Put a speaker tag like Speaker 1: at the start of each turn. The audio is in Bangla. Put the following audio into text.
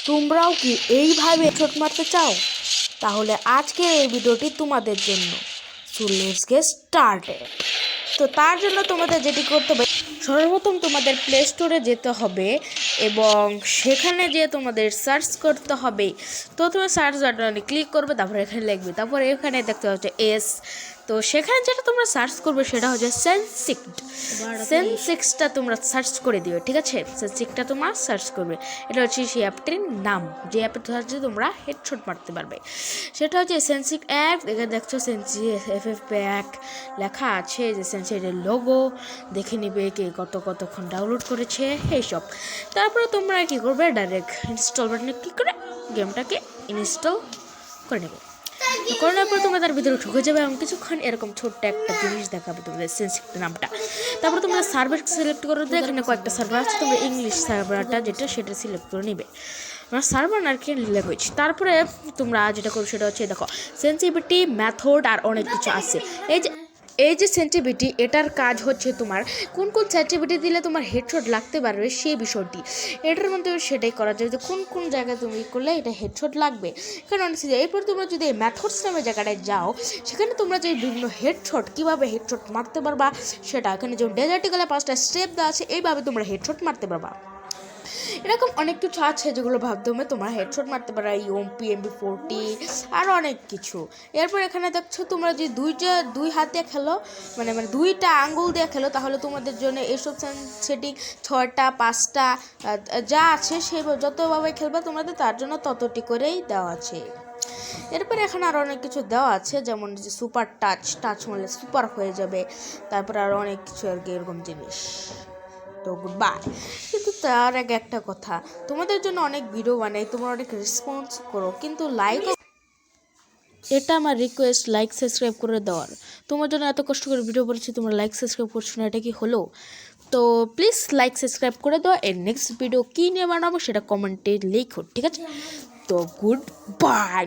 Speaker 1: তোমরাও কি এইভাবে ছোট মারতে চাও? তাহলে আজকের এই ভিডিওটি তোমাদের জন্য। So let's get started. তো তার জন্য তোমাদের যেটি করতে হবে, সর্বপ্রথম তোমাদের প্লে স্টোরে যেতে হবে এবং সেখানে যেয়ে তোমাদের সার্চ করতে হবে। তো তুমি সার্চ বাটনে ক্লিক করবে, তারপরে এখানে লিখবে, তারপরে এখানে দেখতে হচ্ছে এস। তো সেখানে যেটা তোমরা সার্চ করবে সেটা হচ্ছে সেন্সিক্সটা তোমরা সার্চ করে দিও, ঠিক আছে? সেন্সিক্সটা তোমরা সার্চ করবে। এটা হচ্ছে সেই অ্যাপটির নাম, যে অ্যাপের সাহায্যে তোমরা হেডশট মারতে পারবে। সেটা হচ্ছে সেন্সিক অ্যাপ। এখানে দেখছো সেন্সি এফএফ প্যাক লেখা আছে, যে সেন্সির লোগো দেখে নিবে কে কতক্ষণ ডাউনলোড করেছে এইসব। তারপরে তোমরা কি করবে, ডাইরেক্ট ইনস্টল বাটনে ক্লিক করে গেমটাকে ইনস্টল করে নেবে। করার পর তোমরা তার ভিতরে ঢুকে যাবে এবং কিছুক্ষণ এরকম ছোট্ট একটা জিনিস দেখাবে তোমাদের সেন্সিক নামটা। তারপর তোমরা সার্ভার সিলেক্ট করে দিয়ে, এখানে কয়েকটা সার্ভার আছে, তোমরা ইংলিশ সার্ভারটা যেটা সেটা সিলেক্ট করে নিবে। সার্ভার আর কি ল্যাঙ্গুয়েজ। তারপরে তোমরা যেটা করো সেটা হচ্ছে দেখো সেন্সিটিভিটি মেথড আর অনেক কিছু আছে। এই যে সেন্সিটিভিটি, এটার কাজ হচ্ছে তোমার কোন সেন্সিটিভিটি দিলে তোমার হেডশট লাগতে পারবে সেই বিষয়টি। এটার মধ্যে সেটাই করা যায় যে কোন জায়গায় তুমি করলে এটা হেডশট লাগবে। কারণ এরপর তোমরা যদি এই মেথডস নামের জায়গাটায় যাও, সেখানে তোমরা যে বিভিন্ন হেডশট কীভাবে হেডশট মারতে পারবা সেটা, এখানে যে ডেজার্টিক্যালে 5টা স্টেপ দেওয়া আছে, এইভাবে তোমরা হেডশট মারতে পারবা। এরকম অনেক কিছু আছে যেগুলো মাধ্যমে তোমরা হেডশট মারতে পারো, ইউএমপি MP40 আর অনেক কিছু। এরপর এখানে দেখছো তোমরা যে দুই হাত দিয়ে খেলো, মানে দুইটা আঙ্গুল দিয়ে খেলো, তাহলে তোমাদের জন্য এইসব সেটিং 6টা 5টা যা আছে সে যতভাবে খেলবে তোমাদের তার জন্য ততটি করেই দেওয়া আছে। এরপরে এখানে আরও অনেক কিছু দেওয়া আছে, যেমন যে সুপার টাচ মারলে সুপার হয়ে যাবে, তারপরে আরও অনেক কিছু আর কি এরকম জিনিস। তো গুড বাই। কিন্তু তার আগে একটা কথা, তোমাদের জন্য অনেক ভিডিও বানাই, তোমরা অনেক রেসপন্স করো, কিন্তু এটা আমার রিকোয়েস্ট, লাইক সাবস্ক্রাইব করে দেওয়ার। তোমার জন্য এত কষ্ট করে ভিডিও করেছি, তোমরা লাইক সাবস্ক্রাইব করছো না, এটা কি হলো? তো প্লিজ লাইক সাবস্ক্রাইব করে দাও। এর নেক্সট ভিডিও কী নিয়ে বানাবো সেটা কমেন্টে লিখো, ঠিক আছে? তো গুড বাই।